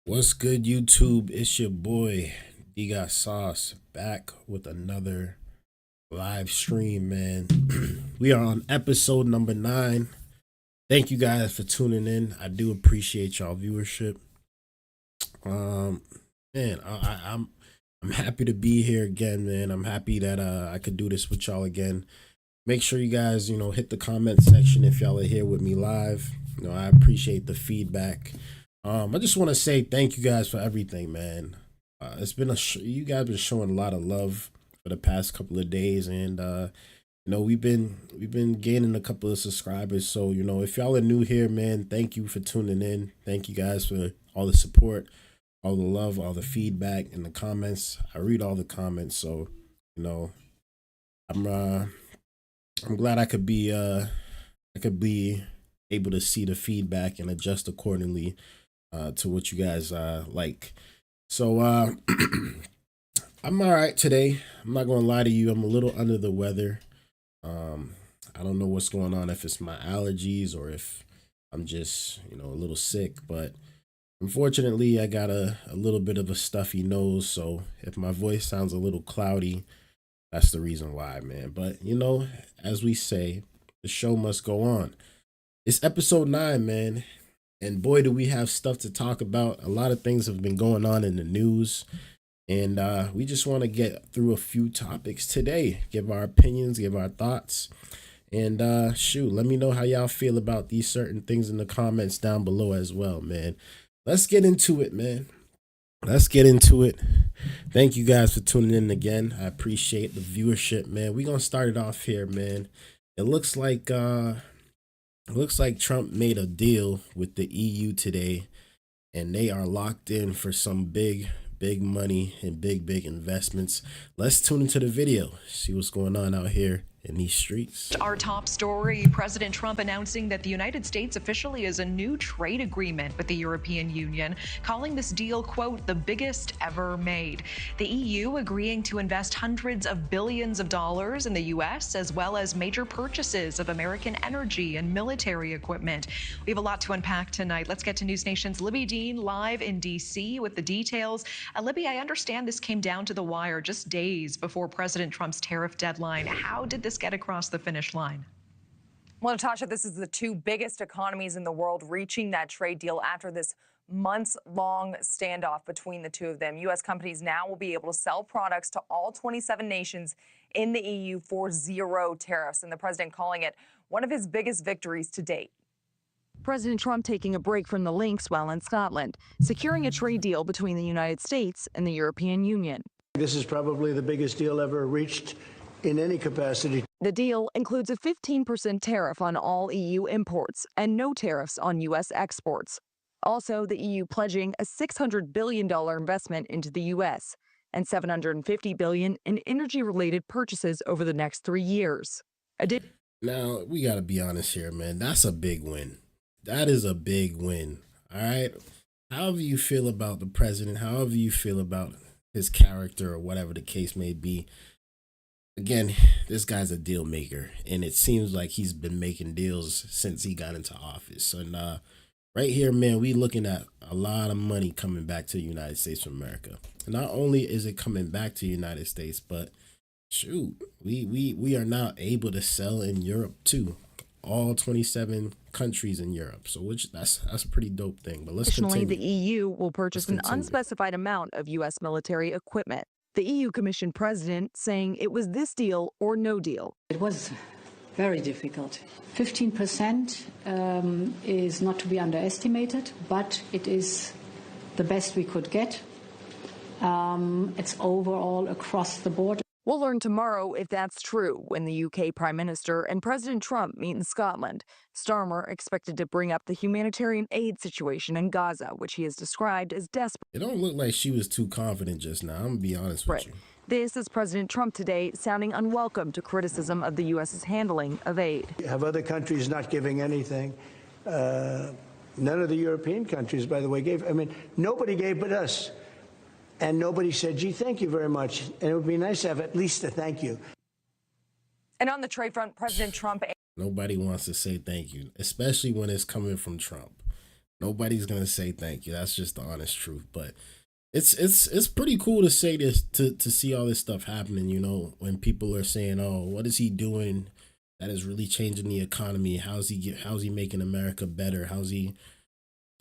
What's good, YouTube? It's your boy Dgotsauce back with another live stream, man. We are on episode number 9. Thank you guys for tuning in. I do appreciate y'all viewership. Man, I'm happy to be here again, man. I'm happy that I could do this with y'all again. Make sure you guys, hit the comment section if y'all are here with me live. I appreciate the feedback. I just want to say thank you guys for everything, man. It's been you guys been showing a lot of love for the past couple of days, and we've been gaining a couple of subscribers. So if y'all are new here, man, thank you for tuning in. Thank you guys for all the support, all the love, all the feedback in the comments. I read all the comments, so I'm glad I could be able to see the feedback and adjust accordingly to what you guys like. So I'm all right today. I'm not gonna lie to you, I'm a little under the weather. I don't know what's going on, if it's my allergies or if I'm just a little sick, but unfortunately I got a little bit of a stuffy nose, so if my voice sounds a little cloudy, that's the reason why, man. But as we say, the show must go on. It's episode 9, man, and boy, do we have stuff to talk about. A lot of things have been going on in the news, and we just want to get through a few topics today, give our opinions, give our thoughts, and let me know how y'all feel about these certain things in the comments down below as well, man. Let's get into it, man. Let's get into it. Thank you guys for tuning in again. I appreciate the viewership, man. We're gonna start it off here, man. It looks like Trump made a deal with the EU today, and they are locked in for some big money and big investments. Let's tune into the video, see what's going on out here in these streets. Our top story, President Trump announcing that the United States officially has a new trade agreement with the European Union, calling this deal, quote, the biggest ever made. The EU agreeing to invest hundreds of billions of dollars in the U.S., as well as major purchases of American energy and military equipment. We have a lot to unpack tonight. Let's get to News Nation's Libby Dean live in D.C. with the details. Libby, I understand this came down to the wire just days before President Trump's tariff deadline. How did this get across the finish line? Well, Natasha, this is the two biggest economies in the world reaching that trade deal after this months-long standoff between the two of them. U.S. companies now will be able to sell products to all 27 nations in the EU for zero tariffs, and the president calling it one of his biggest victories to date. President Trump taking a break from the links while in Scotland, securing a trade deal between the United States and the European Union. This is probably the biggest deal ever reached in any capacity. The deal includes a 15% tariff on all EU imports and no tariffs on U.S. exports. Also, the EU pledging a $600 billion investment into the U.S. and $750 billion in energy-related purchases over the next 3 years. Now, we got to be honest here, man. That's a big win. That is a big win. All right. However you feel about the president, however you feel about his character or whatever the case may be, again, this guy's a deal maker, and it seems like he's been making deals since he got into office. And right here, man, we looking at a lot of money coming back to the United States of America. And not only is it coming back to the United States, but shoot, we are now able to sell in Europe too. All 27 countries in Europe. So that's a pretty dope thing. But let's continue. Additionally, the EU will purchase an unspecified amount of U.S. military equipment. The EU Commission president saying it was this deal or no deal. It was very difficult. 15% is not to be underestimated, but it is the best we could get. It's overall across the board. We'll learn tomorrow if that's true when the UK Prime Minister and President Trump meet in Scotland. Starmer expected to bring up the humanitarian aid situation in Gaza, which he has described as desperate. It don't look like she was too confident just now. I'm going to be honest with you. This is President Trump today sounding unwelcome to criticism of the U.S.'s handling of aid. Have other countries not giving anything? None of the European countries, by the way, gave. I mean, nobody gave but us. And nobody said, gee, thank you very much. And it would be nice to have at least a thank you. And on the trade front, President Trump... Nobody wants to say thank you, especially when it's coming from Trump. Nobody's gonna say thank you. That's just the honest truth. But it's pretty cool to say this, to see all this stuff happening. You know, when people are saying, "Oh, what is he doing that is really changing the economy? How's he making America better? How's he?"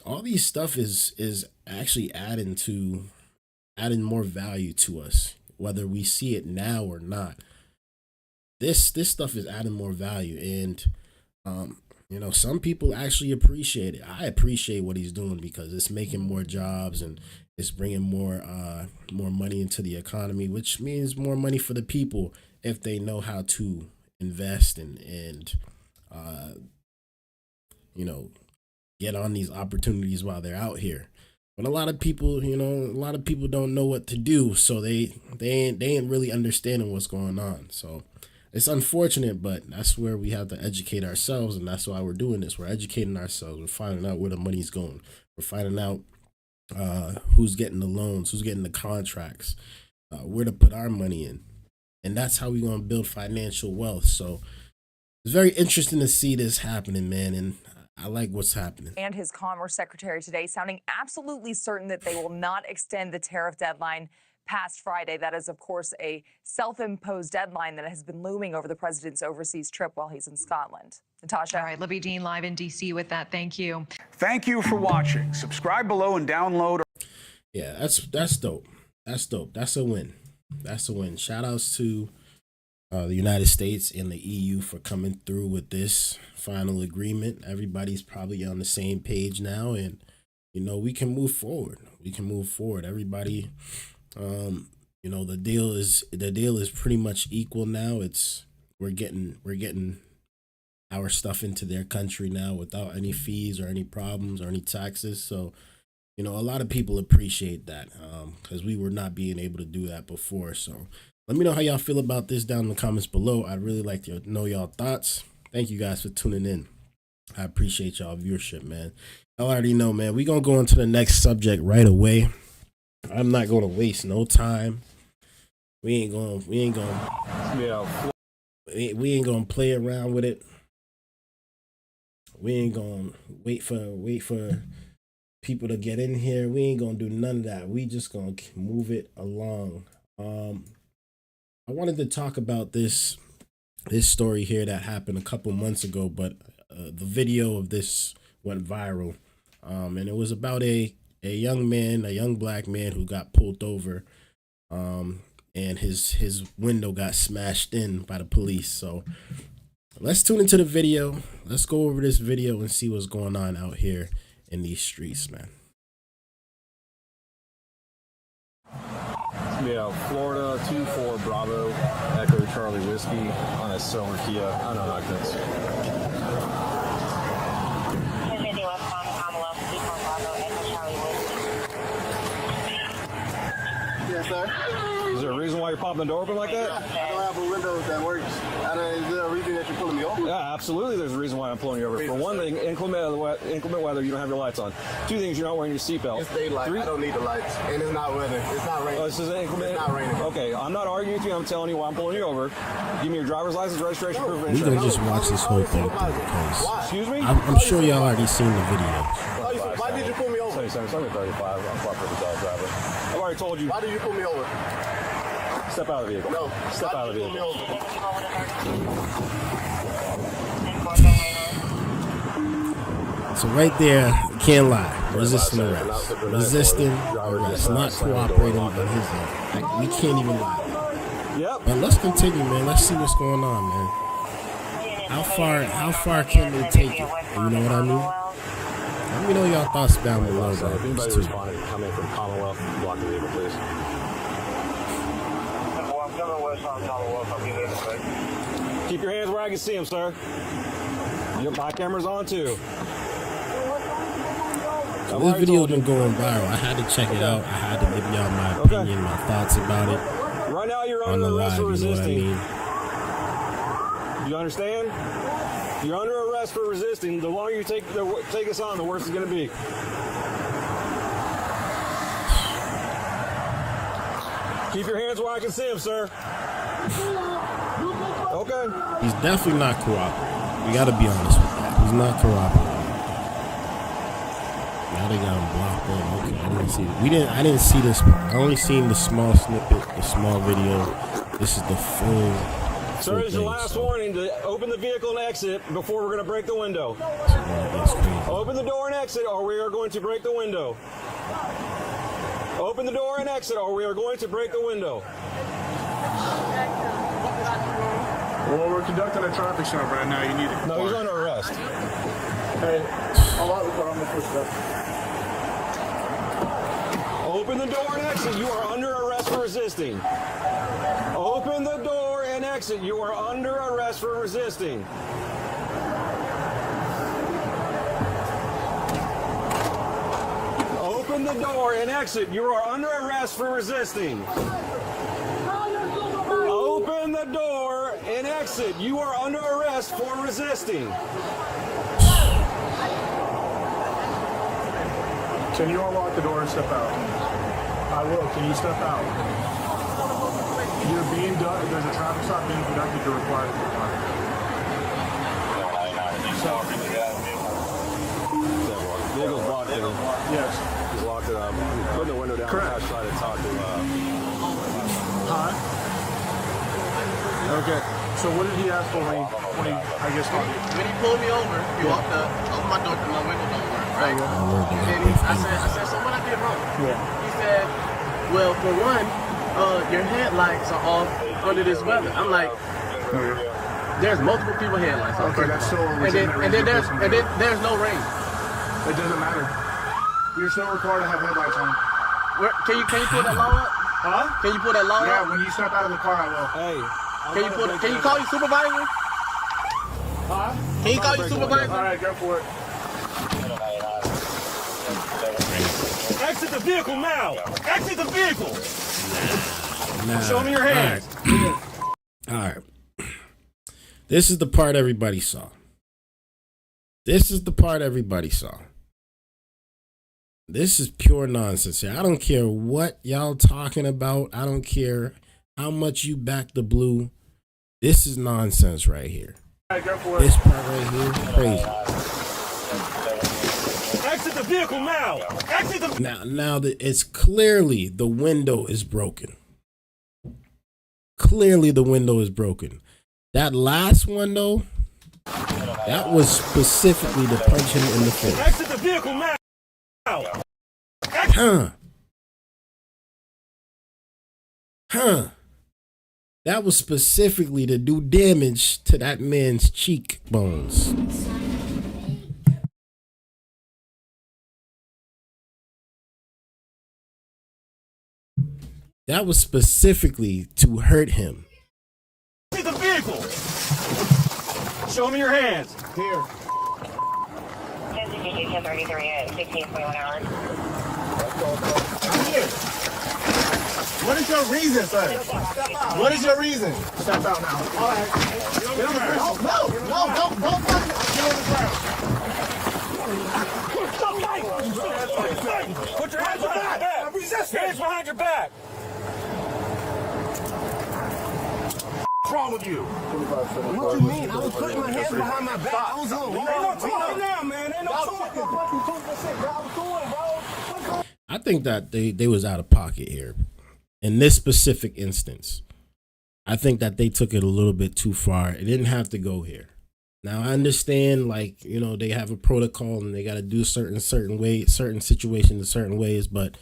All these stuff is actually adding more value to us, whether we see it now or not. This stuff is adding more value, and you know, some people actually appreciate it. I appreciate what he's doing because it's making more jobs and it's bringing more money into the economy, which means more money for the people if they know how to invest and you know, get on these opportunities while they're out here. But a lot of people, you know, don't know what to do, so they ain't really understanding what's going on. So it's unfortunate, but that's where we have to educate ourselves, and that's why we're doing this. We're educating ourselves. We're finding out where the money's going. We're finding out who's getting the loans, who's getting the contracts, where to put our money in. And that's how we're going to build financial wealth. So it's very interesting to see this happening, man, and I like what's happening. And his Commerce Secretary today sounding absolutely certain that they will not extend the tariff deadline past Friday. That is, of course, a self-imposed deadline that has been looming over the president's overseas trip while he's in Scotland. Natasha. All right, Libby Dean live in D.C. with that. Thank you. Thank you for watching. Subscribe below and download. Yeah, that's dope. That's dope. That's a win. That's a win. Shout outs to the United States and the EU for coming through with this final agreement. Everybody's probably on the same page now, and you know, we can move forward. We can move forward. Everybody, you know, the deal is pretty much equal now. We're getting our stuff into their country now without any fees or any problems or any taxes. So, you know, a lot of people appreciate that because we were not being able to do that before. So let me know how y'all feel about this down in the comments below. I'd really like to know y'all thoughts. Thank you guys for tuning in. I appreciate y'all viewership, man. Y'all already know, man. We're going to go into the next subject right away. I'm not going to waste no time. We ain't going to play around with it. We ain't going to wait for people to get in here. We ain't going to do none of that. We just going to move it along. I wanted to talk about this story here that happened a couple months ago, but the video of this went viral. And it was about a young black man who got pulled over, and his window got smashed in by the police. So let's tune into the video. Let's go over this video and see what's going on out here in these streets, man. Yeah, Florida 24 Bravo Echo Charlie Whiskey on a silver Kia. I know like this. Yes, sir. Is there a reason why you're popping the door open like that? I don't have a window that works. Is there a reason that you're pulling me over? Yeah, absolutely. There's a reason why I'm pulling you over. For one thing, inclement weather, you don't have your lights on. Two things, you're not wearing your seatbelt. It's daylight. I don't need the lights. And it's not weather. It's not raining. Oh, this is inclement? It's not raining. Okay, I'm not arguing with you. I'm telling you why I'm pulling you over. Give me your driver's license, registration, proof of We're insurance. going to just watch this whole thing because Excuse me? I'm sure y'all already seen the video. Why did you pull me over? 77, 35. I'm proper dog driver. I've already told you. Why did you pull me over? Step out of the vehicle. No. Step out of the vehicle. So right there, you can't lie. Resisting arrest. Resisting arrest. Not cooperating on his end. Like, we can't even lie. Yep. But let's continue, man. Let's see what's going on, man. How far can they take it? You know what I mean? Let me know y'all thoughts down below, If bro. anybody responded, come in from Commonwealth, block the vehicle, please. Keep your hands where I can see them, sir. My camera's on too. So this video's been going viral. I had to check it out. I had to give y'all my opinion, my thoughts about it. Right now you're On under the arrest live, for you know what I resisting. mean? You understand? You're under arrest for resisting. The longer you take us on, the worse it's going to be. Keep your hands where I can see them, sir. Okay. He's definitely not cooperating. We got to be honest with that. He's not cooperating. they got him blocked up. Okay, I didn't see it. I didn't see this. I only seen the small snippet, the small video. This is the full. Sir, this is the last warning to open the vehicle and exit before we're going to break the window. That's crazy. Open the door and exit, or we are going to break the window. Open the door and exit, or we are going to break the window. Well, we're conducting a traffic stop right now. You need to. No, he's under arrest. Hey, I'll out the car. I'm gonna push it up. Open the door and exit. You are under arrest for resisting. Open the door and exit. You are under arrest for resisting. Open the door and exit. You are under arrest for resisting. Open the door and exit. You are under arrest for resisting. Can you unlock the door and step out? I will. Can you step out? You're being done. There's a traffic stop being conducted. You're required to comply. Vehicle's blocked in. Yes. He's locked it up. Putting the window down. Correct. Try to talk to. Huh? Okay. So what did he ask for when he I guess, talked to you? When he pulled me over, he walked up, opened my door, and my window don't work, right? And I said, so what I did wrong? Yeah. He said, well, for one, your headlights are off under this weather. I'm like, there's multiple people headlights. Okay, that's still and then there's no rain. It doesn't matter. You're still required to have headlights on. Can you pull that law up? Huh? Can you pull that law up? Yeah, when you step out of the car, I will. Hey. Can you call your supervisor? Huh? Can you call your supervisor? All right, go for it. Exit the vehicle now! Exit the vehicle! Nah. Show me your hands. All right. This is the part everybody saw. This is the part everybody saw. This is pure nonsense here. I don't care what y'all talking about. I don't care how much you back the blue. This is nonsense right here. All right, go for it. This part right here, crazy. Exit the vehicle now! Exit the... Now that it's clearly the window is broken. Clearly the window is broken. That last one though, that was specifically to punch him in the face. Exit the vehicle now! That was specifically to do damage to that man's cheekbones. That was specifically to hurt him. Exit the vehicle! Show me your hands. Here. 1033 at 16.1 hours. What is your reason, sir? What is your reason? Step out now. All right. Get on the ground. Don't fucking Get on the ground. Put your hands behind your back! Hands behind your back! What's wrong with you? What you mean? I was putting my hands behind my back. I was doing Ain't no talking now, man. Ain't no talking. I think that they was out of pocket here. In this specific instance, I think that they took it a little bit too far. It didn't have to go here. Now I understand, like, you know, they have a protocol and they got to do certain ways, certain situations in certain ways, but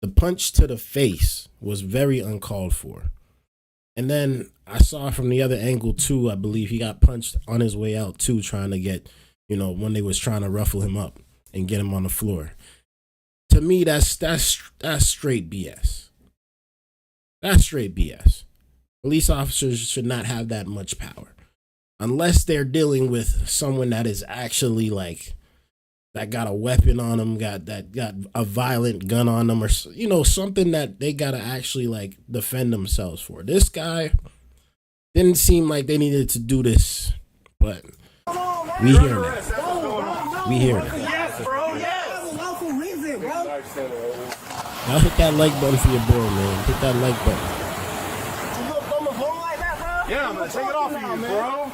the punch to the face was very uncalled for. And then I saw from the other angle too, I believe he got punched on his way out too, trying to get, you know, when they was trying to ruffle him up and get him on the floor. To me, that's straight BS. That's straight BS. Police officers should not have that much power unless they're dealing with someone that is actually like, that got a weapon on them, got a violent gun on them, or, you know, something that they got to actually like defend themselves for. This guy didn't seem like they needed to do this, but we hear it. We hear it. Yes, bro. Yes. Reason, bro. Now hit that like button for your boy, man. Hit that like button. You gonna throw my phone like that, bro? Yeah, I'm gonna take it off of you, bro.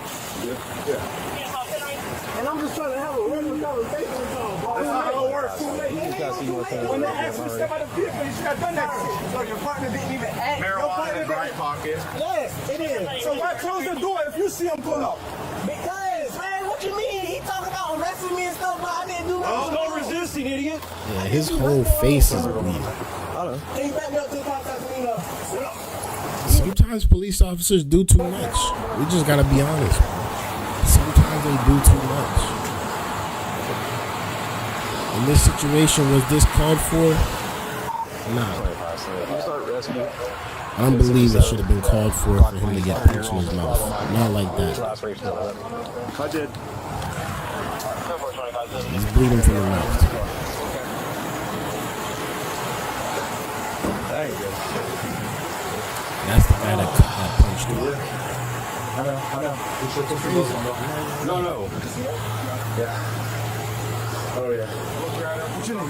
And I'm just trying to have a regular conversation with y'all, bro. That's not how it works. When they asked you to step out of the vehicle, you should have done that shit. So your partner didn't even ask. Marijuana in his right pocket. Yes, it is. So why close the door if you see him pull up? Because, man, what you mean? He talking about arresting me and stuff, but I didn't do nothing. Oh, no resisting, idiot. Yeah, his whole face is bleeding. Can you back me up to the cops after me? Sometimes police officers do too much. We just gotta be honest, bro. Sometimes they do too much. In this situation, was this called for? Nah. I don't believe it should have been called for him to get punched in his mouth. Not like that. I did. He's bleeding from the mouth. That's the guy that punched him. No. Yeah. Oh, yeah. What's your name?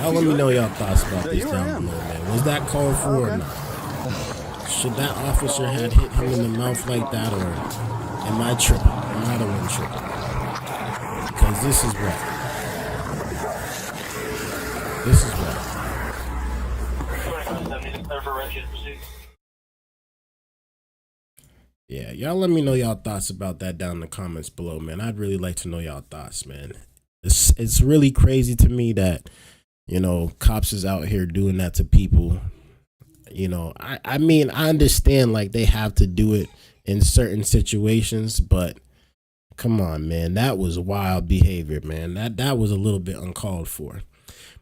Y'all let me know y'all thoughts about this down below, man. Was that called for or not? Should that officer have hit him in the mouth like that, or am I tripping? Am I the one tripping? Because this is what. Yeah, y'all let me know y'all thoughts about that down in the comments below, man. I'd really like to know y'all thoughts, man. It's really crazy to me that, you know, cops is out here doing that to people. You know, I mean, I understand like they have to do it in certain situations, but come on, man, that was wild behavior, man. That was a little bit uncalled for.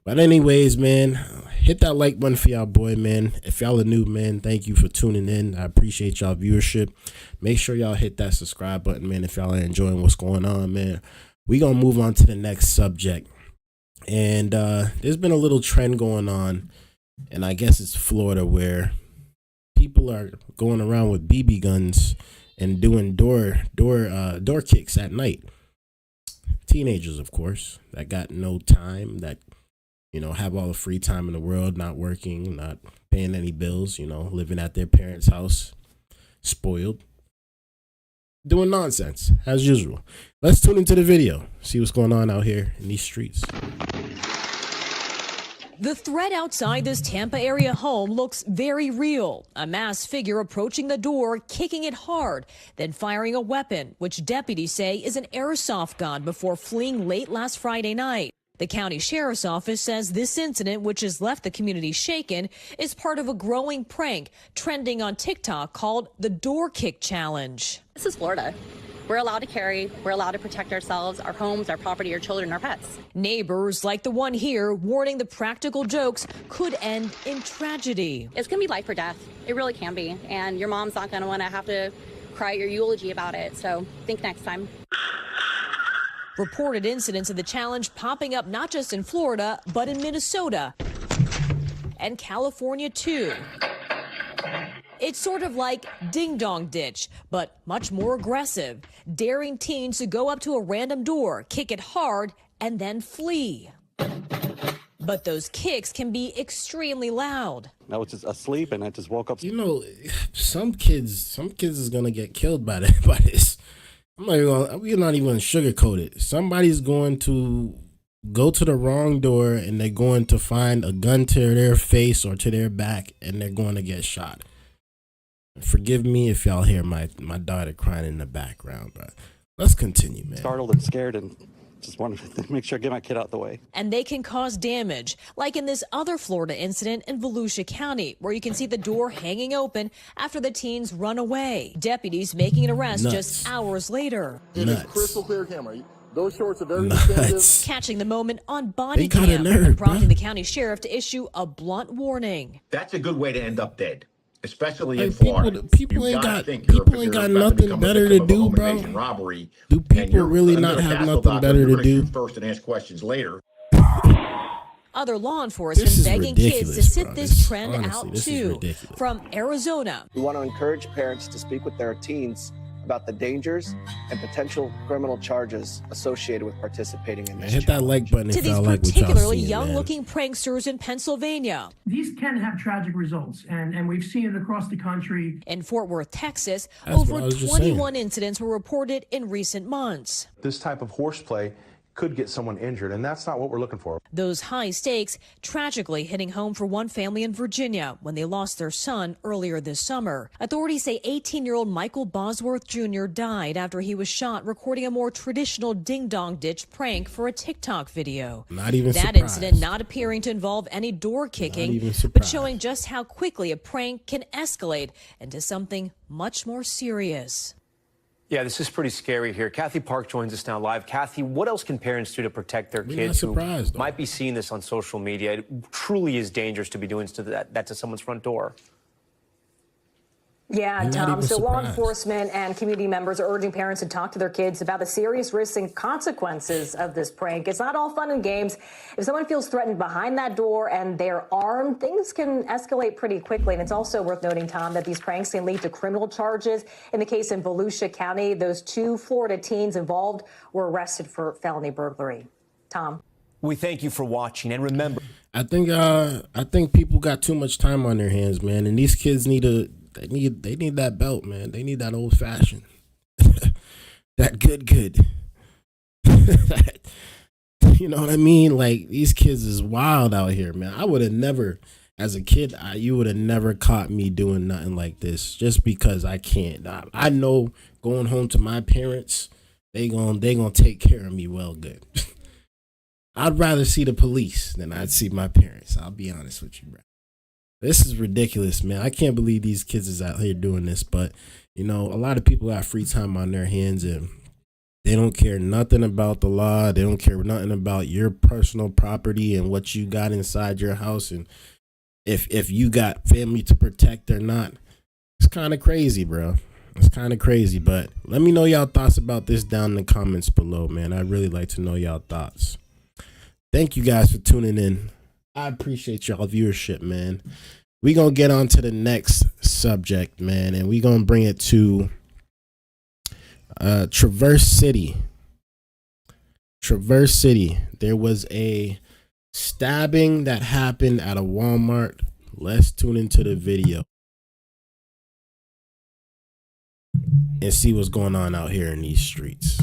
But anyways, man, hit that like button for y'all boy, man. If y'all are new, man, thank you for tuning in. I appreciate y'all viewership. Make sure y'all hit that subscribe button, man, if y'all are enjoying what's going on, man. We gonna move on to the next subject. And there's been a little trend going on, and I guess it's Florida, where people are going around with BB guns and doing door kicks at night. Teenagers, of course, that got no time, that, you know, have all the free time in the world, not working, not paying any bills, you know, living at their parents' house, spoiled, doing nonsense as usual. Let's tune into the video, see what's going on out here in these streets. The threat outside this Tampa area home looks very real. A masked figure approaching the door, kicking it hard, then firing a weapon, which deputies say is an airsoft gun, before fleeing late last Friday night. The county sheriff's office says this incident, which has left the community shaken, is part of a growing prank trending on TikTok called the Door Kick Challenge. This is Florida. We're allowed to carry, we're allowed to protect ourselves, our homes, our property, our children, our pets. Neighbors like the one here warning the practical jokes could end in tragedy. It's going to be life or death. It really can be. And your mom's not going to want to have to cry your eulogy about it. So think next time. Reported incidents of the challenge popping up not just in Florida, but in Minnesota and California too. It's sort of like Ding Dong Ditch, but much more aggressive, daring teens to go up to a random door, kick it hard, and then flee. But those kicks can be extremely loud. I was just asleep and I just woke up. You know, some kids is gonna get killed by this. We're not even gonna sugarcoat it. Somebody's going to go to the wrong door and they're going to find a gun to their face or to their back, and they're going to get shot. Forgive me if y'all hear my daughter crying in the background, but let's continue, man. Startled and scared and just wanted to make sure I get my kid out the way. And they can cause damage, like in this other Florida incident in Volusia County, where you can see the door hanging open after the teens run away. Deputies making an arrest just hours later. It is crystal clear camera. Those shorts are very distinctive. Catching the moment on body cam and prompting the county sheriff to issue a blunt warning. That's a good way to end up dead. Especially in Florida. People ain't got nothing better to do, bro. Robbery, do people really not have nothing better to do? First and ask questions later. Other law enforcement begging kids to sit this trend out too. From Arizona. We want to encourage parents to speak with their teens about the dangers and potential criminal charges associated with participating in this. Hit that like button To if these y'all like what y'all particularly seen, man. young-looking pranksters in Pennsylvania. These can have tragic results, and we've seen it across the country. In Fort Worth, Texas, That's what I over was just 21 incidents were reported in recent months. This type of horseplay could get someone injured, and that's not what we're looking for. Those high stakes tragically hitting home for one family in Virginia when they lost their son earlier this summer. Authorities say 18-year-old Michael Bosworth Jr. died after he was shot recording a more traditional ding-dong ditch prank for a TikTok video. Not even that surprised. Incident not appearing to involve any door kicking, even but surprised. showing just how quickly a prank can escalate into something much more serious. Yeah, this is pretty scary here. Kathy Park joins us now live. Kathy, what else can parents do to protect their We're kids not who surprised, though. might be seeing this on social media? It truly is dangerous to be doing that to someone's front door. Yeah, I'm not Tom. even So law surprised. enforcement and community members are urging parents to talk to their kids about the serious risks and consequences of this prank. It's not all fun and games. If someone feels threatened behind that door and they're armed, things can escalate pretty quickly. And it's also worth noting, Tom, that these pranks can lead to criminal charges. In the case in Volusia County, those 2 Florida teens involved were arrested for felony burglary. Tom. We thank you for watching, and remember, I think people got too much time on their hands, man, and these kids need they need that belt, man. They need that old fashioned, that good. You know what I mean? Like, these kids is wild out here, man. I would have never, as a kid, you would have never caught me doing nothing like this, just because I can't. I know going home to my parents, they gonna take care of me well good. I'd rather see the police than I'd see my parents. I'll be honest with you, bro. This is ridiculous, man. I can't believe these kids is out here doing this, but you know, a lot of people got free time on their hands and they don't care nothing about the law. They don't care nothing about your personal property and what you got inside your house, and if you got family to protect or not. It's kind of crazy, bro. It's kind of crazy, but let me know y'all thoughts about this down in the comments below, man. I'd really like to know y'all thoughts. Thank you guys for tuning in. I appreciate y'all viewership, man. We gonna get on to the next subject, man, and we gonna bring it to Traverse City. Traverse City. There was a stabbing that happened at a Walmart. Let's tune into the video and see what's going on out here in these streets.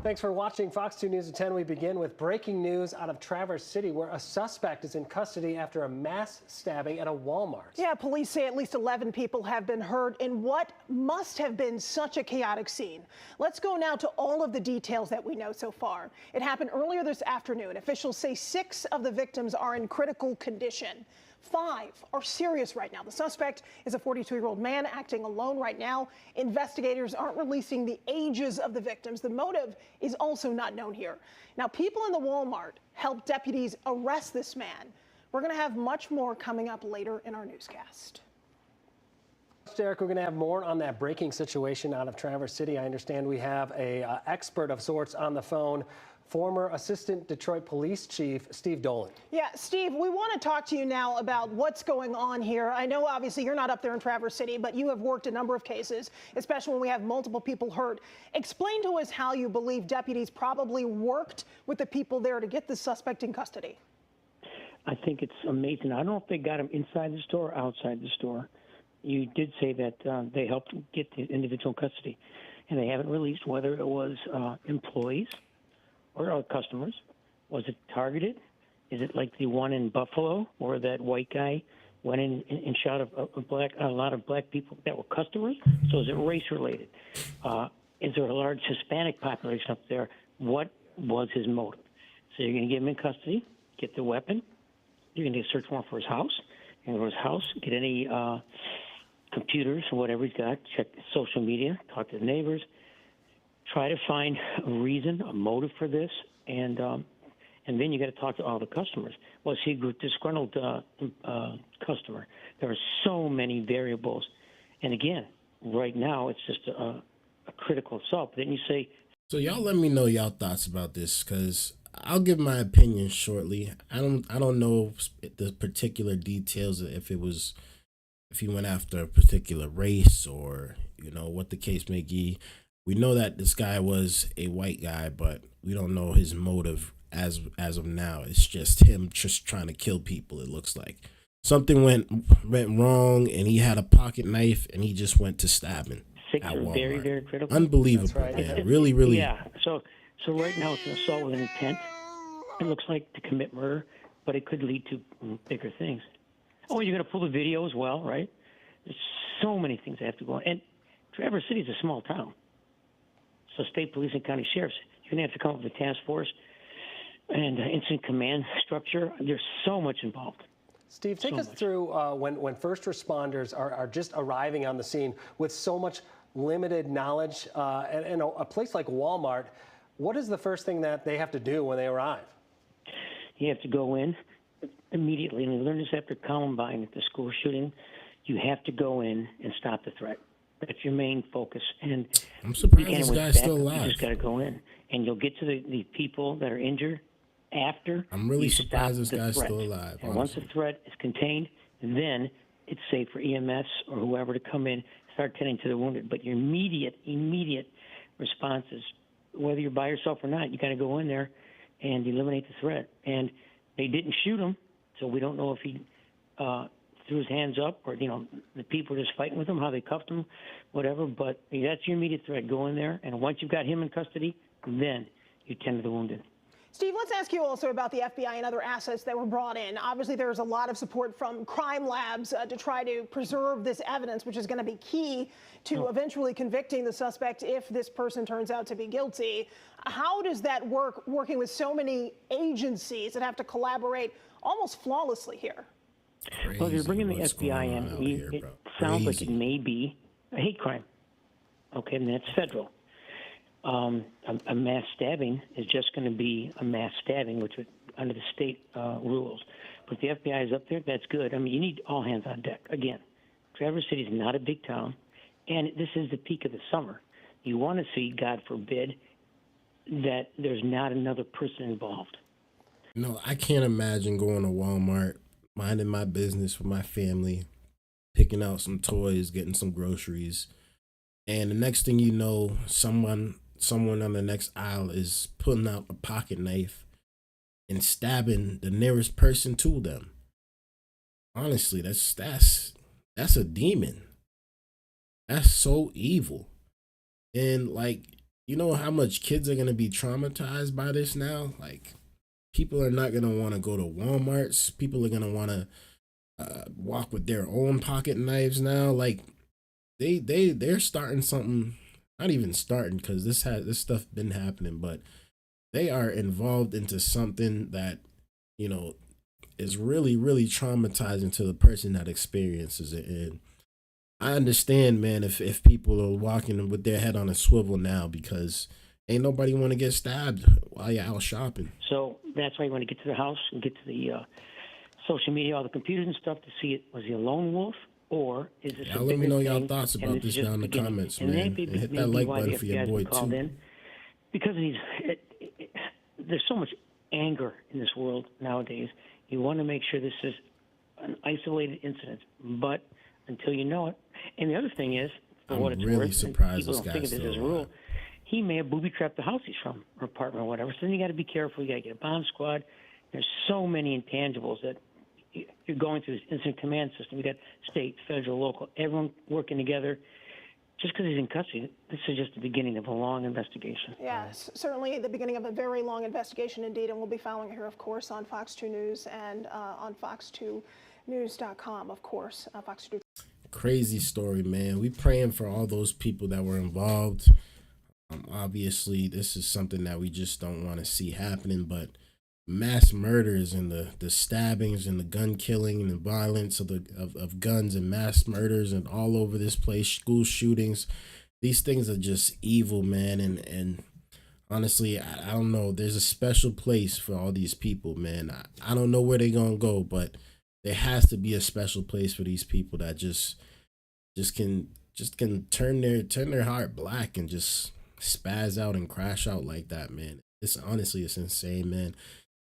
Thanks for watching Fox 2 News at 10. We begin with breaking news out of Traverse City, where a suspect is in custody after a mass stabbing at a Walmart. Yeah, police say at least 11 people have been hurt in what must have been such a chaotic scene. Let's go now to all of the details that we know so far. It happened earlier this afternoon. Officials say 6 of the victims are in critical condition. 5 are serious right now. The suspect is a 42-year-old man acting alone right now. Investigators aren't releasing the ages of the victims. The motive is also not known here. Now, people in the Walmart helped deputies arrest this man. We're going to have much more coming up later in our newscast. Derek, we're going to have more on that breaking situation out of Traverse City. I understand we have a expert of sorts on the phone, former Assistant Detroit Police Chief Steve Dolan. Yeah, Steve, we want to talk to you now about what's going on here. I know obviously you're not up there in Traverse City, but you have worked a number of cases, especially when we have multiple people hurt. Explain to us how you believe deputies probably worked with the people there to get the suspect in custody. I think it's amazing. I don't know if they got him inside the store or outside the store. You did say that they helped get the individual in custody, and they haven't released whether it was employees or customers. Was it targeted? Is it like the one in Buffalo where that white guy went in and shot a lot of black people that were customers? So is it race related? Is there a large Hispanic population up there? What was his motive? So you're going to get him in custody, get the weapon. You're going to get a search warrant for his house. And for his house, get any computers or whatever he's got, check social media, talk to the neighbors, try to find a reason, a motive for this, and then you got to talk to all the customers. Was he a disgruntled customer? There are so many variables, and again, right now it's just a critical assault. But then you say, so y'all let me know y'all thoughts about this, because I'll give my opinion shortly. I don't know the particular details if he went after a particular race or what the case may be. We know that this guy was a white guy, but we don't know his motive as of now. It's just him just trying to kill people. It looks like something went wrong, and he had a pocket knife, and he just went to stabbing. 6 at are Walmart. very, very critical. Unbelievable, man. Really, really. Yeah. So right now it's an assault with an intent. It looks like to commit murder, but it could lead to bigger things. Oh, you're going to pull the video as well, right? There's so many things that have to go on. And Traverse City is a small town. So state police and county sheriffs, you're going to have to come up with a task force and incident command structure. There's so much involved. Steve, take us through when first responders are just arriving on the scene with so much limited knowledge. And a place like Walmart, what is the first thing that they have to do when they arrive? You have to go in immediately, and we learned this after Columbine at the school shooting. You have to go in and stop the threat. That's your main focus. And I'm surprised this guy's still alive. You just got to go in, and you'll get to the people that are injured after. I'm really surprised this guy's threat. still alive. And once the threat is contained, then it's safe for EMS or whoever to come in, start tending to the wounded. But your immediate response is, whether you're by yourself or not, you got to go in there and eliminate the threat. And they didn't shoot him, so we don't know if he threw his hands up or, the people were just fighting with him, how they cuffed him, whatever. But that's your immediate threat. Go in there, and once you've got him in custody, then you tend to the wounded. Steve, let's ask you also about the FBI and other assets that were brought in. Obviously, there's a lot of support from crime labs to try to preserve this evidence, which is going to be key to eventually convicting the suspect if this person turns out to be guilty. How does that work, working with so many agencies that have to collaborate almost flawlessly here? Well, if you're bringing the FBI in, it sounds like it may be a hate crime. Okay, and that's federal. A mass stabbing is just going to be a mass stabbing, which would, under the state rules. But the FBI is up there. That's good. I mean, you need all hands on deck. Again, Traverse City is not a big town, and this is the peak of the summer. You want to see, God forbid, that there's not another person involved. No, I can't imagine going to Walmart, minding my business with my family, picking out some toys, getting some groceries, and the next thing you know, someone on the next aisle is pulling out a pocket knife and stabbing the nearest person to them. Honestly, that's a demon. That's so evil. And you know how much kids are gonna be traumatized by this now? People are not gonna want to go to Walmarts. People are gonna want to walk with their own pocket knives now. They're starting something. Not even starting, because this stuff been happening, but they are involved into something that is really, really traumatizing to the person that experiences it. And I understand, man, if people are walking with their head on a swivel now, because ain't nobody want to get stabbed while you're out shopping. So that's why you want to get to the house and get to the social media, all the computers and stuff, to see it. Was he a lone wolf? Or is this let me know y'all thoughts about this down in the comments, man. And hit that like button for your boy, too. Because there's so much anger in this world nowadays. You want to make sure this is an isolated incident. But until you know it. And the other thing is, for what it's really worth, surprised people this don't think of guy's this as a still rule, he may have booby-trapped the house he's from, or apartment or whatever. So then you got to be careful. You got to get a bomb squad. There's so many intangibles that you're going through this incident command system. We got state, federal, local, everyone working together. Just because he's in custody, this is just the beginning of a long investigation. Yes, certainly the beginning of a very long investigation indeed, and we'll be following it here, of course, on Fox 2 News and on fox2news.com, of course. Fox 2. Crazy story, man. We praying for all those people that were involved. Obviously, this is something that we just don't want to see happening, but mass murders and the stabbings and the gun killing and the violence of guns and mass murders and all over this place, school shootings, these things are just evil, man. And honestly, I don't know. There's a special place for all these people, man. I don't know where they're gonna go, but there has to be a special place for these people that just can turn their heart black and just spaz out and crash out like that, man. It's insane, man.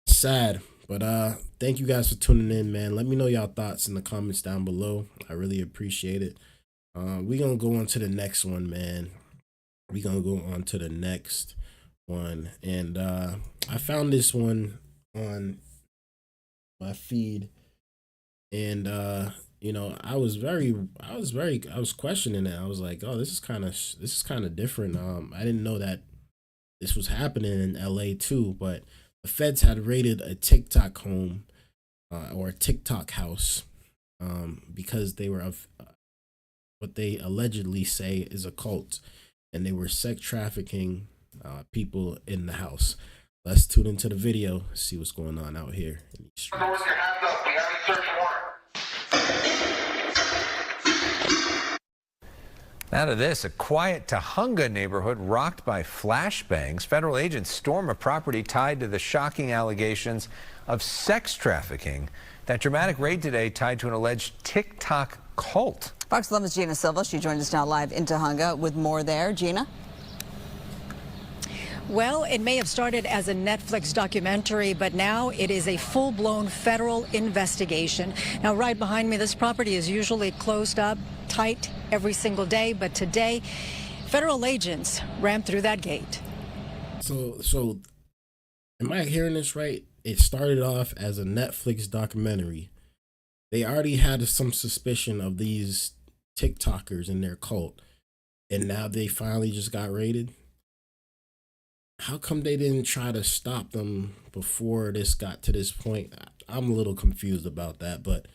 Sad, but thank you guys for tuning in, man. Let me know y'all thoughts in the comments down below. I really appreciate it. We're gonna go on to the next one, man. We're gonna go on to the next one. And I found this one on my feed, and I was questioning it. I was like, oh, this is kind of different. I didn't know that this was happening in LA too, but the feds had raided a TikTok home or a TikTok house because they were of what they allegedly say is a cult, and they were sex trafficking people in the house. Let's tune into the video, see what's going on out here in these streets. Now to this, a quiet Tahunga neighborhood rocked by flashbangs. Federal agents storm a property tied to the shocking allegations of sex trafficking. That dramatic raid today tied to an alleged TikTok cult. Fox 11's Gina Silva. She joins us now live in Tahunga with more there. Gina? Well, it may have started as a Netflix documentary, but now it is a full-blown federal investigation. Now, right behind me, this property is usually closed up tight every single day, but today, federal agents ran through that gate. So, am I hearing this right? It started off as a Netflix documentary. They already had some suspicion of these TikTokers and their cult, and now they finally just got raided. How come they didn't try to stop them before this got to this point? I'm a little confused about that, but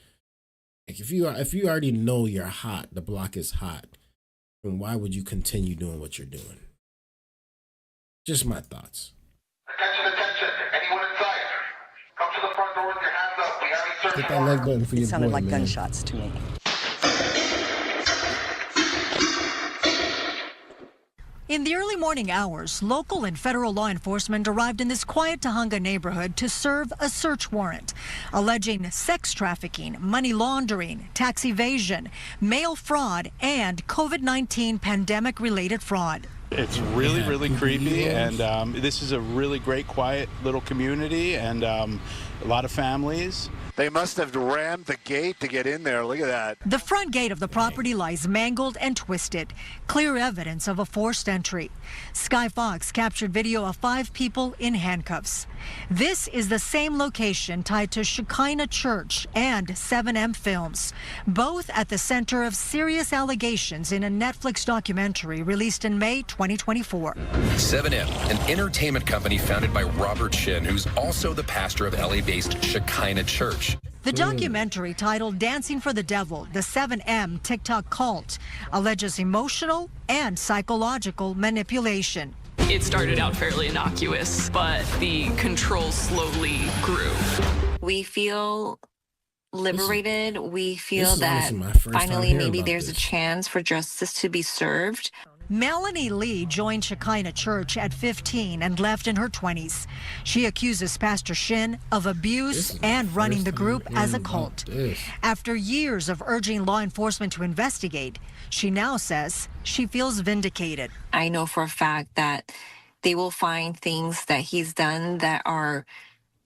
like if you already know you're hot, the block is hot, then why would you continue doing what you're doing? Just my thoughts. Attention. Anyone inside? Come to the front door with your hands up. We have a search Hit that like button for your boy, man. It sounded like gunshots to me. In the early morning hours, local and federal law enforcement arrived in this quiet Tahunga neighborhood to serve a search warrant, alleging sex trafficking, money laundering, tax evasion, mail fraud, and COVID-19 pandemic-related fraud. It's really creepy, and this is a really great, quiet little community, and a lot of families. They must have rammed the gate to get in there. Look at that. The front gate of the property lies mangled and twisted, clear evidence of a forced entry. Sky Fox captured video of 5 people in handcuffs. This is the same location tied to Shekinah Church and 7M Films, both at the center of serious allegations in a Netflix documentary released in May 2024. 7M, an entertainment company founded by Robert Shin, who's also the pastor of LA-based Shekinah Church. The documentary, titled Dancing for the Devil, the 7M TikTok cult, alleges emotional and psychological manipulation. It started out fairly innocuous, but the control slowly grew. We feel liberated. We feel that finally maybe there's a chance for justice to be served. Melanie Lee joined Shekinah Church at 15 and left in her 20s. She accuses Pastor Shin of abuse and running the group as a cult. After years of urging law enforcement to investigate, she now says she feels vindicated. I know for a fact that they will find things that he's done that are,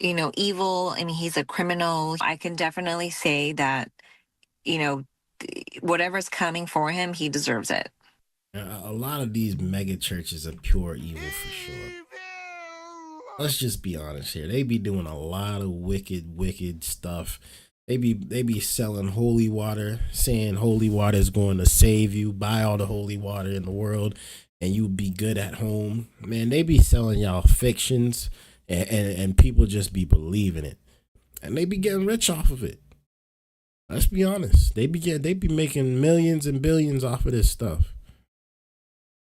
evil, and he's a criminal. I can definitely say that, whatever's coming for him, he deserves it. A lot of these mega churches are pure evil for sure. Let's just be honest here. They be doing a lot of wicked stuff. They be selling holy water, saying holy water is going to save you. Buy all the holy water in the world and you'll be good at home. Man, they be selling y'all fictions and people just be believing it. And they be getting rich off of it. Let's be honest. They be making millions and billions off of this stuff.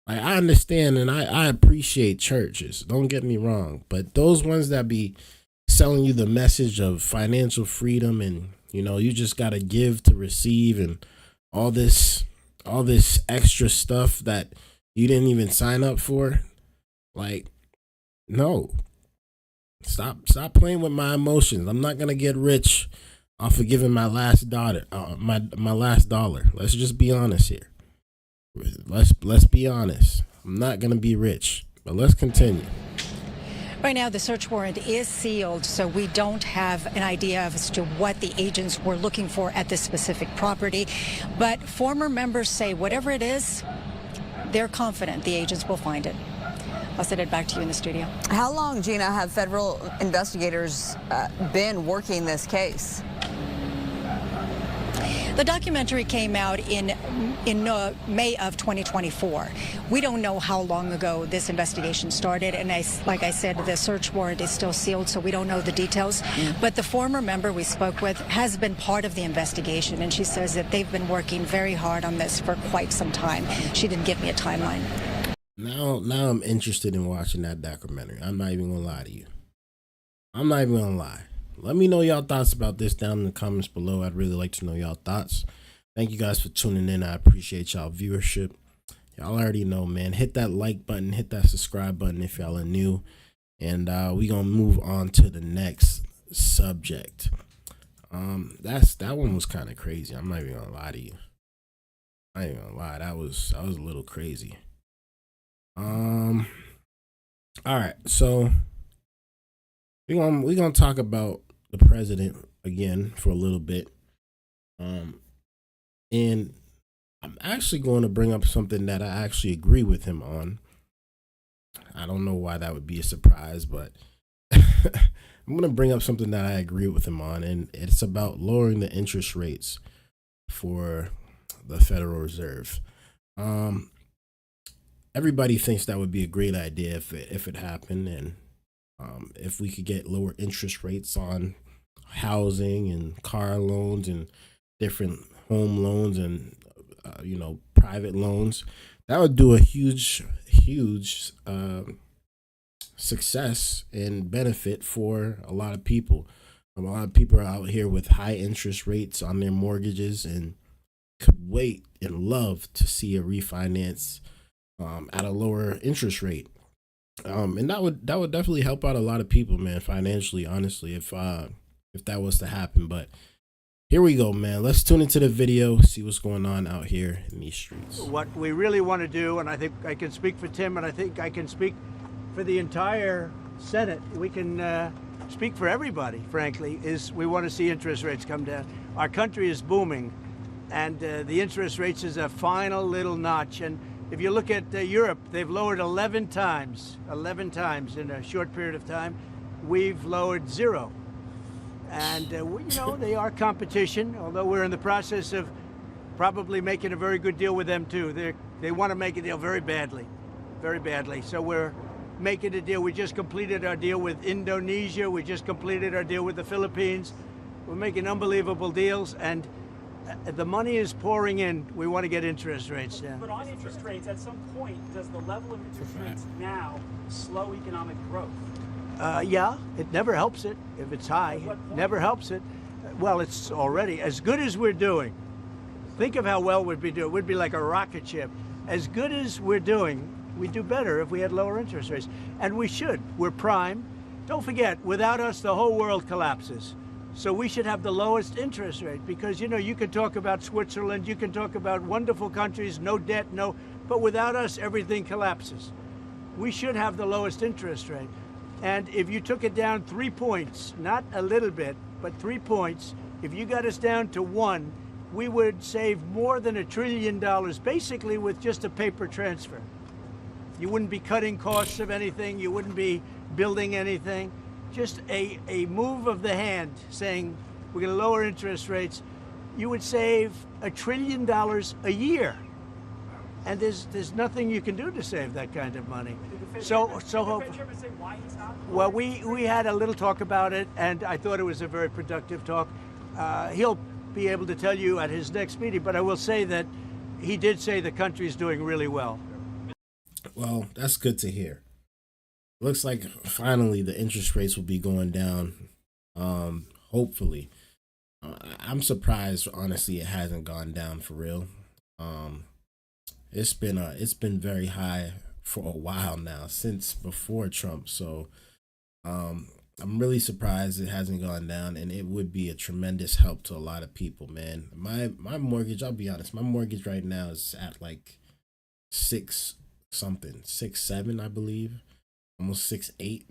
I understand and I appreciate churches, don't get me wrong, but those ones that be selling you the message of financial freedom and you just got to give to receive and all this extra stuff that you didn't even sign up for, like, no, stop playing with my emotions. I'm not gonna get rich off of giving my last dollar. Let's just be honest here. Let's be honest. I'm not gonna be rich, but let's continue. Right now, the search warrant is sealed, so we don't have an idea as to what the agents were looking for at this specific property. But former members say whatever it is, they're confident the agents will find it. I'll send it back to you in the studio. How long, Gina, have federal investigators been working this case? The documentary came out in May of 2024. We don't know how long ago this investigation started, and like I said, the search warrant is still sealed, so we don't know the details. But the former member we spoke with has been part of the investigation, and she says that they've been working very hard on this for quite some time. She didn't give me a timeline. Now I'm interested in watching that documentary. I'm not even gonna lie to you. I'm not even gonna lie. Let me know y'all thoughts about this down in the comments below. I'd really like to know y'all thoughts. Thank you guys for tuning in. I appreciate y'all viewership. Y'all already know, man. Hit that like button, hit that subscribe button if y'all are new. And we gonna move on to the next subject. That one was kind of crazy. I'm not even gonna lie to you. I ain't gonna lie, that was a little crazy. All right, so we're gonna talk about the president again for a little bit. And I'm actually going to bring up something that I actually agree with him on. I don't know why that would be a surprise, but I'm going to bring up something that I agree with him on, and it's about lowering the interest rates for the Federal Reserve. Everybody thinks that would be a great idea if it happened, and if we could get lower interest rates on housing and car loans and different home loans and private loans, that would do a huge success and benefit for a lot of people. A lot of people are out here with high interest rates on their mortgages and could wait and love to see a refinance at a lower interest rate. And that would definitely help out a lot of people, man, financially, honestly, if that was to happen. But here we go, man. Let's tune into the video, see what's going on out here in these streets. What we really want to do, and I think I can speak for Tim, and I think I can speak for the entire Senate, we can speak for everybody, frankly, is we want to see interest rates come down. Our country is booming, and the interest rates is a final little notch. And if you look at Europe, they've lowered 11 times in a short period of time. We've lowered 0. And, they are competition, although we're in the process of probably making a very good deal with them, too. They want to make a deal very badly. So we're making a deal. We just completed our deal with Indonesia. We just completed our deal with the Philippines. We're making unbelievable deals, and the money is pouring in. We want to get interest rates down. But on interest rates, at some point, does the level of interest rates now slow economic growth? Yeah, it never helps it if it's high. Never helps it. Well, it's already as good as we're doing. Think of how well we'd be doing. We'd be like a rocket ship. As good as we're doing, we'd do better if we had lower interest rates. And we should. We're prime. Don't forget, without us, the whole world collapses. So we should have the lowest interest rate because, you can talk about Switzerland, you can talk about wonderful countries, no debt, but without us, everything collapses. We should have the lowest interest rate. And if you took it down 3 points, not a little bit, but 3 points, if you got us down to 1, we would save more than $1 trillion, basically with just a paper transfer. You wouldn't be cutting costs of anything. You wouldn't be building anything. Just a move of the hand saying we're going to lower interest rates. You would save $1 trillion a year. And there's nothing you can do to save that kind of money. Well, we had a little talk about it, and I thought it was a very productive talk. He'll be able to tell you at his next meeting, but I will say that he did say the country is doing really well. Well, that's good to hear. Looks like finally the interest rates will be going down. Hopefully. I'm surprised, honestly, it hasn't gone down for real. It's been very high for a while now, since before Trump. So I'm really surprised it hasn't gone down, and it would be a tremendous help to a lot of people, man. My mortgage, I'll be honest, my mortgage right now is at like 6 something, 6.7, I believe, almost 6.8.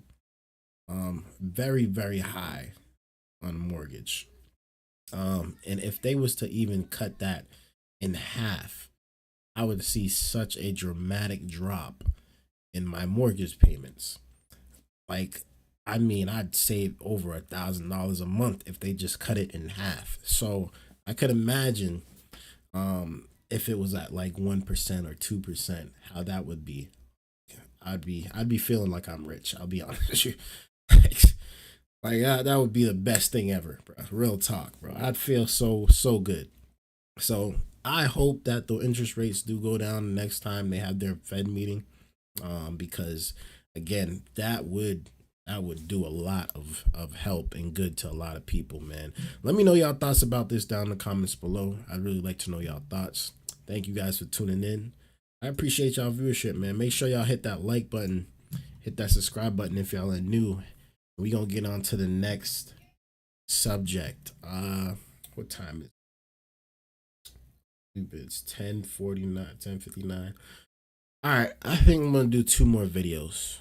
very, very high on mortgage. And if they was to even cut that in half, I would see such a dramatic drop in my mortgage payments. Like, I mean, I'd save over $1,000 a month if they just cut it in half. So I could imagine if it was at like 1% or 2%, how that would be. I'd be feeling like I'm rich. I'll be honest with you. Like that would be the best thing ever, bro. Real talk, bro. I'd feel so good. So I hope that the interest rates do go down the next time they have their Fed meeting, because again, that would do a lot of help and good to a lot of people, man. Let me know y'all thoughts about this down in the comments below. I'd really like to know y'all thoughts. Thank you guys for tuning in. I appreciate y'all viewership, man. Make sure y'all hit that like button, hit that subscribe button if y'all are new. We gonna get on to the next subject. What time is it? It's 10:49, 10:59. All right, I think I'm gonna do 2 more videos.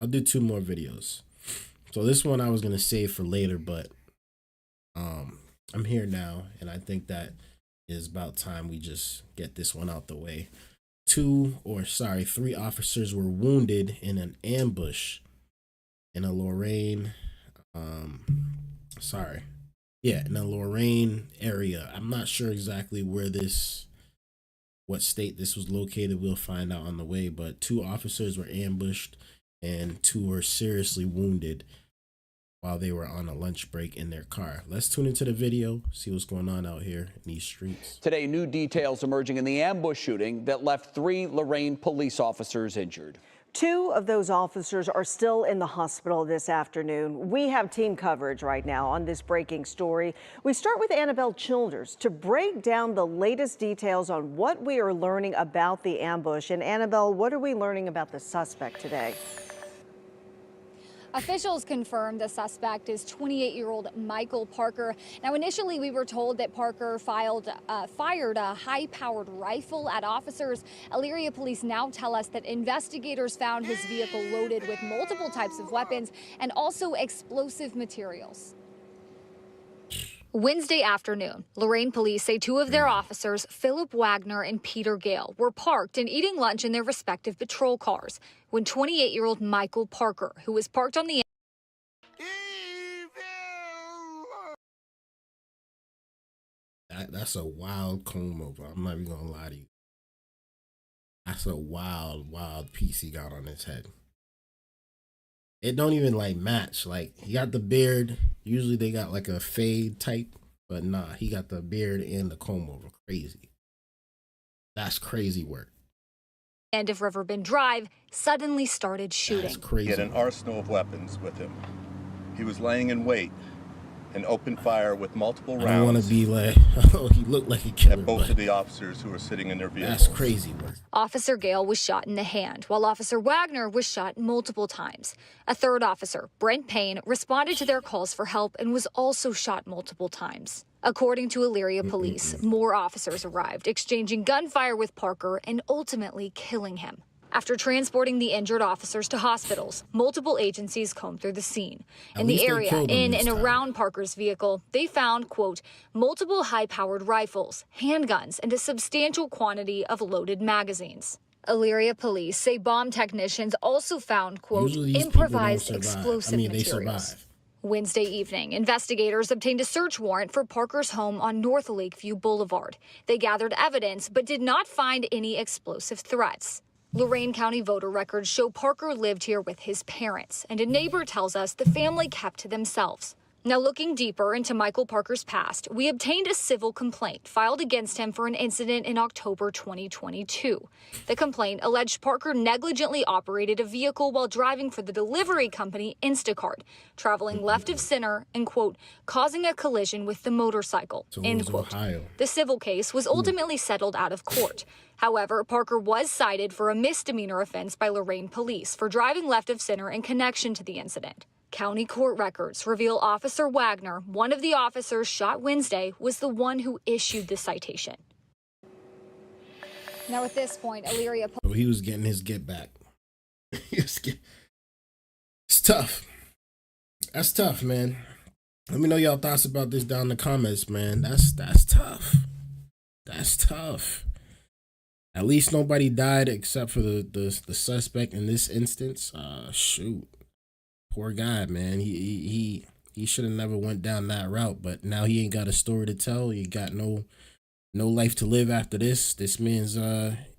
I'll do 2 more videos. So this one I was gonna save for later, but I'm here now, and I think that is about time we just get this one out the way. 3 officers were wounded in an ambush in a Lorraine, in a Lorraine area. I'm not sure exactly what state this was located. We'll find out on the way, but 2 officers were ambushed and 2 were seriously wounded while they were on a lunch break in their car. Let's tune into the video, see what's going on out here in these streets. Today, new details emerging in the ambush shooting that left 3 Lorraine police officers injured. 2 of those officers are still in the hospital this afternoon. We have team coverage right now on this breaking story. We start with Annabelle Childers to break down the latest details on what we are learning about the ambush. And Annabelle, what are we learning about the suspect today? Officials confirmed the suspect is 28-year-old Michael Parker. Now, initially, we were told that Parker fired a high-powered rifle at officers. Elyria police now tell us that investigators found his vehicle loaded with multiple types of weapons and also explosive materials. Wednesday afternoon, Lorraine police say 2 of their officers, Philip Wagner and Peter Gale, were parked and eating lunch in their respective patrol cars when 28-year-old Michael Parker, who was parked on the That's a wild comb over. I'm not even gonna lie to you. That's a wild piece he got on his head. It don't even like match. Like, he got the beard. Usually they got like a fade type, but nah, he got the beard and the comb over. Crazy. That's crazy work. end of Riverbend Drive suddenly started shooting. That's crazy. He had an arsenal of weapons with him. He was laying in wait and opened fire with multiple rounds. I don't want to be like, oh, he looked like a killer. At both of the officers who were sitting in their vehicles. That's crazy work. Officer Gale was shot in the hand, while Officer Wagner was shot multiple times. A third officer, Brent Payne, responded to their calls for help and was also shot multiple times. According to Elyria police, more officers arrived, exchanging gunfire with Parker and ultimately killing him. After transporting the injured officers to hospitals, multiple agencies combed through the scene. In the area, in and around Parker's vehicle, they found, quote, multiple high-powered rifles, handguns, and a substantial quantity of loaded magazines. Elyria police say bomb technicians also found, quote, improvised explosive materials. Wednesday evening, investigators obtained a search warrant for Parker's home on North Lakeview Boulevard. They gathered evidence but did not find any explosive threats. Lorain County voter records show Parker lived here with his parents, and a neighbor tells us the family kept to themselves. Now, looking deeper into Michael Parker's past, we obtained a civil complaint filed against him for an incident in October 2022. The complaint alleged Parker negligently operated a vehicle while driving for the delivery company Instacart, traveling left of center and, quote, causing a collision with the motorcycle, end quote. The civil case was ultimately settled out of court. However, Parker was cited for a misdemeanor offense by Lorain police for driving left of center in connection to the incident. County court records reveal Officer Wagner, one of the officers shot Wednesday, was the one who issued the citation. Now, at this point, Elyria... So he was getting his get back. It's tough. That's tough, man. Let me know y'all thoughts about this down in the comments, man. That's tough. That's tough. At least nobody died except for the suspect in this instance. Shoot, poor guy, man. He should have never went down that route. But now he ain't got a story to tell. He got no life to live after this. This man's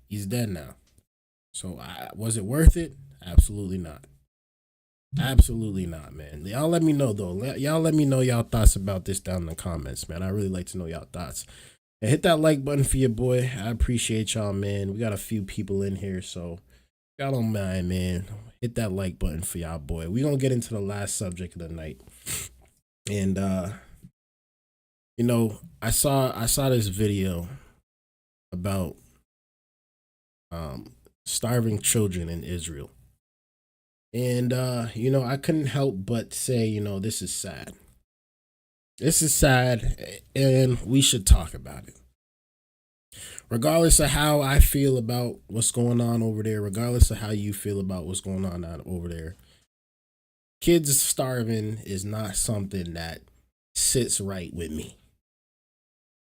he's dead now. So was it worth it? Absolutely not. Absolutely not, man. Y'all let me know though. Y'all let me know y'all thoughts about this down in the comments, man. I really like to know y'all thoughts. And hit that like button for your boy. I appreciate y'all, man. We got a few people in here, so y'all don't mind, man. Hit that like button for y'all, boy. We gonna get into the last subject of the night. And you know, I saw this video about starving children in Israel. And you know, I couldn't help but say, you know, this is sad. This is sad, and we should talk about it. Regardless of how I feel about what's going on over there, regardless of how you feel about what's going on over there, kids starving is not something that sits right with me.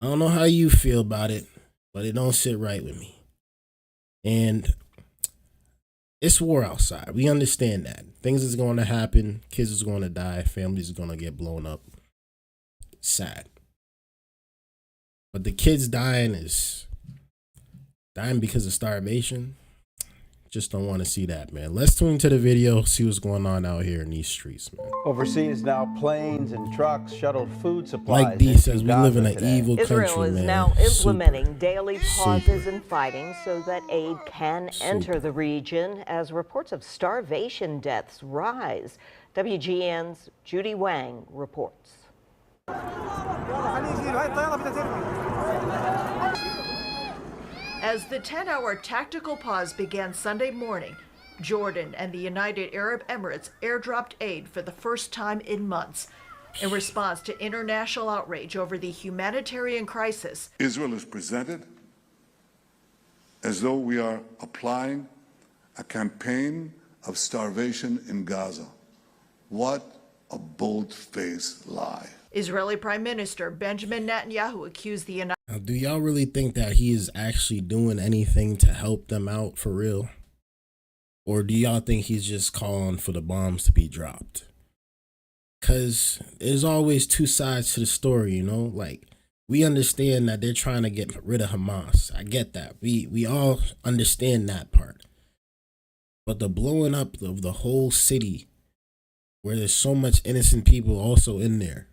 I don't know how you feel about it, but it don't sit right with me. And it's war outside. We understand that. Things is going to happen. Kids is going to die. Families are going to get blown up. Sad. But the kids dying because of starvation. Just don't want to see that, man. Let's tune into the video, see what's going on out here in these streets, man. Overseas now, planes and trucks shuttled food supplies. Like D says, we live in an evil country, Israel is man. now implementing daily pauses in fighting so that aid can enter the region as reports of starvation deaths rise. WGN's Judy Wang reports. As the 10-hour tactical pause began Sunday morning, Jordan and the United Arab Emirates airdropped aid for the first time in months in response to international outrage over the humanitarian crisis. Israel is presented as though we are applying a campaign of starvation in Gaza. What a bold-faced lie. Israeli Prime Minister Benjamin Netanyahu accused the United Now, do y'all really think that he is actually doing anything to help them out for real? Or do y'all think he's just calling for the bombs to be dropped? Because there's always two sides to the story, you know? Like, we understand that they're trying to get rid of Hamas. I get that. We all understand that part. But the blowing up of the whole city, where there's so much innocent people also in there,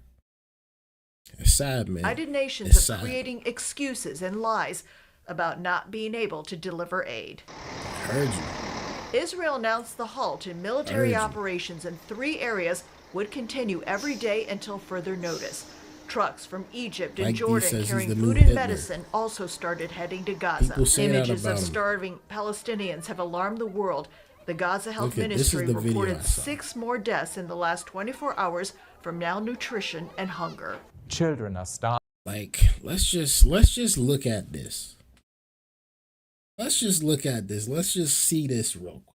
it's sad, man. United Nations It's are sad. creating excuses and lies about not being able to deliver aid. I heard you. Israel announced the halt in military operations in 3 areas would continue every day until further notice. Trucks from Egypt and Like Jordan says, carrying he's the new food and Hitler. medicine also started heading to Gaza. People say that Images about of him. starving Palestinians have alarmed the world. The Gaza Health Look at- this is Ministry the video reported I saw. 6 more deaths in the last 24 hours from malnutrition and hunger. Children are starving. Like, let's just look at this. Let's just look at this. Let's just see this real quick.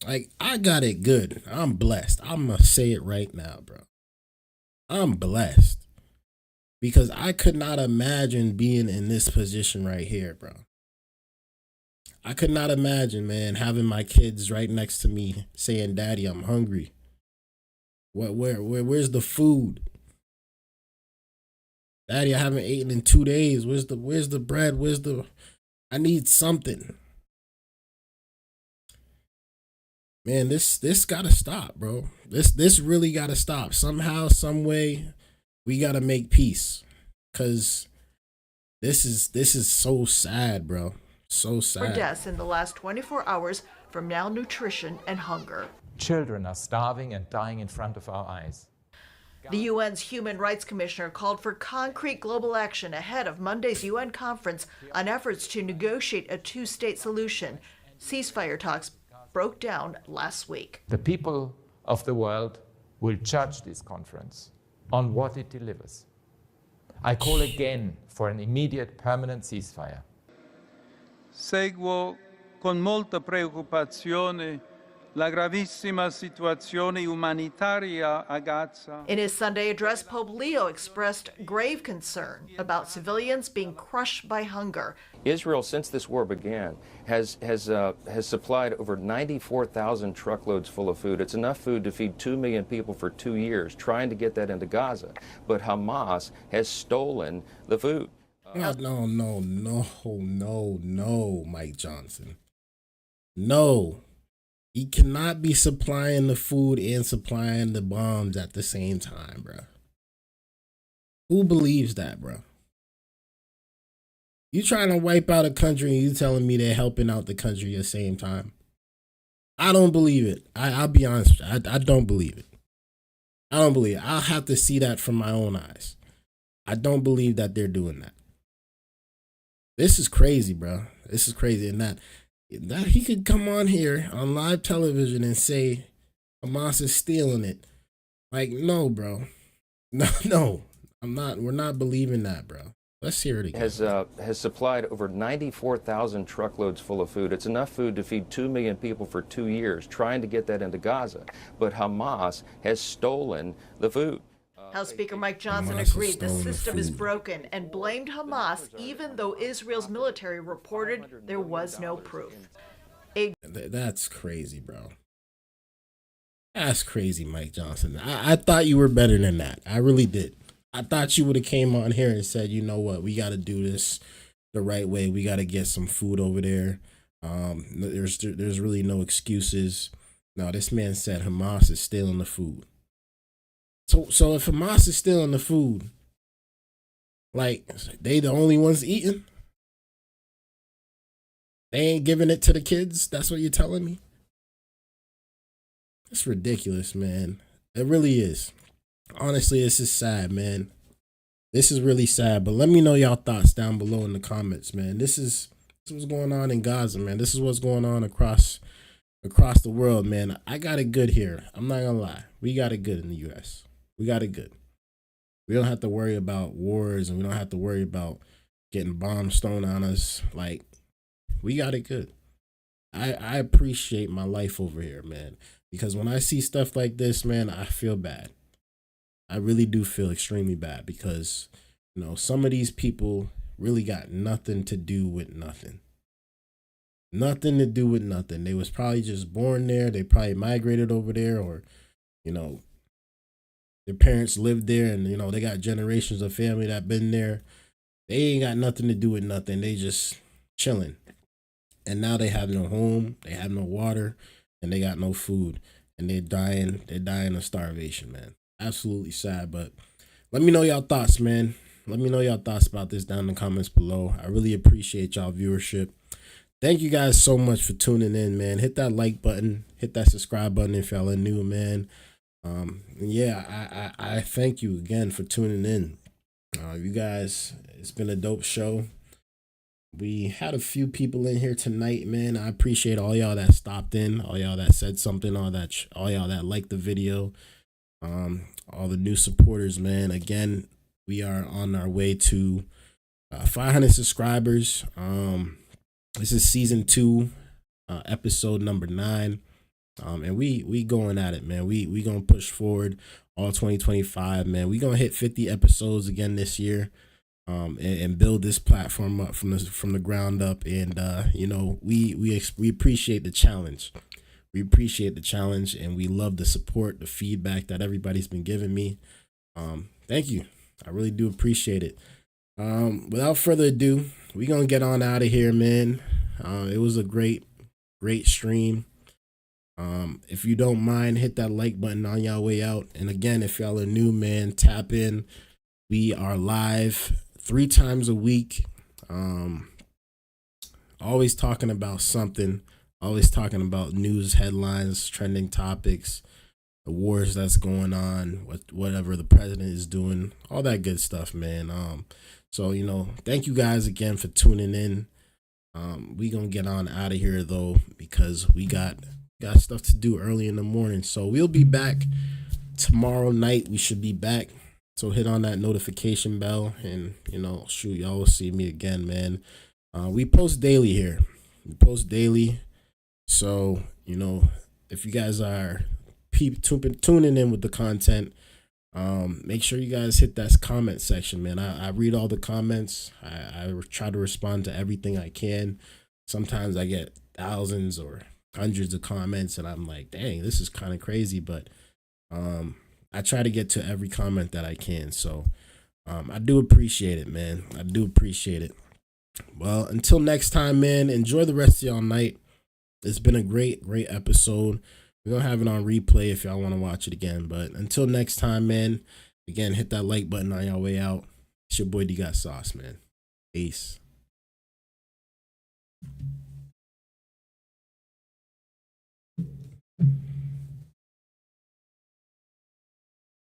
Like, I got it good. I'm blessed. I'm gonna say it right now, bro. I'm blessed. Because I could not imagine being in this position right here, bro. I could not imagine, man, having my kids right next to me saying, "Daddy, I'm hungry. Where's the food? Daddy, I haven't eaten in 2 days. Where's the bread? I need something." Man, this gotta stop, bro. This really gotta stop. Somehow, some way, we gotta make peace. Cause this is so sad, bro. So For sad. deaths in the last 24 hours from malnutrition and hunger. Children are starving and dying in front of our eyes. The UN's Human Rights Commissioner called for concrete global action ahead of Monday's UN conference on efforts to negotiate a 2-state solution. Ceasefire talks broke down last week. The people of the world will judge this conference on what it delivers. I call again for an immediate permanent ceasefire. Seguo con molta preoccupazione la gravissima situazione umanitaria a Gaza. In his Sunday address, Pope Leo expressed grave concern about civilians being crushed by hunger. Israel, since this war began, has supplied over 94,000 truckloads full of food. It's enough food to feed 2 million people for 2 years, trying to get that into Gaza. But Hamas has stolen the food. No, Mike Johnson. No. He cannot be supplying the food and supplying the bombs at the same time, bro. Who believes that, bro? You trying to wipe out a country and you telling me they're helping out the country at the same time? I don't believe it. I'll be honest. I don't believe it. I don't believe it. I'll have to see that from my own eyes. I don't believe that they're doing that. This is crazy, bro. This is crazy. And that he could come on here on live television and say Hamas is stealing it. Like, no, bro. No. We're not believing that, bro. Let's hear it again. Has supplied over 94,000 truckloads full of food. It's enough food to feed 2 million people for 2 years, trying to get that into Gaza. But Hamas has stolen the food. House Speaker Mike Johnson agreed the system is broken and blamed Hamas, even though Israel's military reported there was no proof. That's crazy, bro. That's crazy, Mike Johnson. I thought you were better than that. I really did. I thought you would have came on here and said, you know what, we got to do this the right way. We got to get some food over there. There's really no excuses. No, this man said Hamas is stealing the food. So if Hamas is stealing the food, like, they the only ones eating? They ain't giving it to the kids? That's what you're telling me? It's ridiculous, man. It really is. Honestly, this is sad, man. This is really sad. But let me know y'all thoughts down below in the comments, man. This is what's going on in Gaza, man. This is what's going on across the world, man. I got it good here. I'm not gonna lie. We got it good in the U.S. We got it good. We don't have to worry about wars, and we don't have to worry about getting bombs thrown on us. Like, we got it good. I appreciate my life over here, man. Because when I see stuff like this, man, I feel bad. I really do feel extremely bad because, you know, some of these people really got nothing to do with nothing. Nothing to do with nothing. They was probably just born there. They probably migrated over there, or, you know, their parents lived there, and, you know, they got generations of family that been there. They ain't got nothing to do with nothing. They just chilling. And now they have no home, they have no water, and they got no food. And they're dying of starvation, man. Absolutely sad. But let me know y'all thoughts, man. Let me know y'all thoughts about this down in the comments below. I really appreciate y'all viewership. Thank you guys so much for tuning in, man. Hit that like button, hit that subscribe button if y'all are new, man. Yeah, I thank you again for tuning in. You guys, it's been a dope show. We had a few people in here tonight, man. I appreciate all y'all that stopped in, all y'all that said something, all y'all that liked the video, all the new supporters, man. Again, we are on our way to 500 subscribers. This is season 2, episode number 9. And we going at it, man. We gonna push forward all 2025, man. We gonna hit 50 episodes again this year, and build this platform up from the ground up. And you know, we appreciate the challenge. We appreciate the challenge, and we love the support, the feedback that everybody's been giving me. Thank you. I really do appreciate it. Without further ado, we gonna get on out of here, man. It was a great stream. If you don't mind, hit that like button on y'all way out. And again, if y'all are new, man, tap in. We are live 3 times a week. Always talking about something, always talking about news headlines, trending topics, the wars that's going on, whatever the president is doing, all that good stuff, man. So, you know, thank you guys again for tuning in. We gonna get on out of here though, because we got stuff to do early in the morning. So we'll be back tomorrow night. We should be back. So hit on that notification bell, and, you know, shoot, y'all will see me again, man. We post daily here. We post daily. So, you know, if you guys are tuning in with the content, make sure you guys hit that comment section, man. I read all the comments. I try to respond to everything I can. Sometimes I get thousands or hundreds of comments, and I'm like, dang, this is kind of crazy. But I try to get to every comment that I can. So I do appreciate it, man. I do appreciate it. Well, until next time, man, enjoy the rest of y'all night. It's been a great episode. We're going to have it on replay if y'all want to watch it again. But until next time, man, again, hit that like button on your way out. It's your boy Dgotsauce, man. Peace.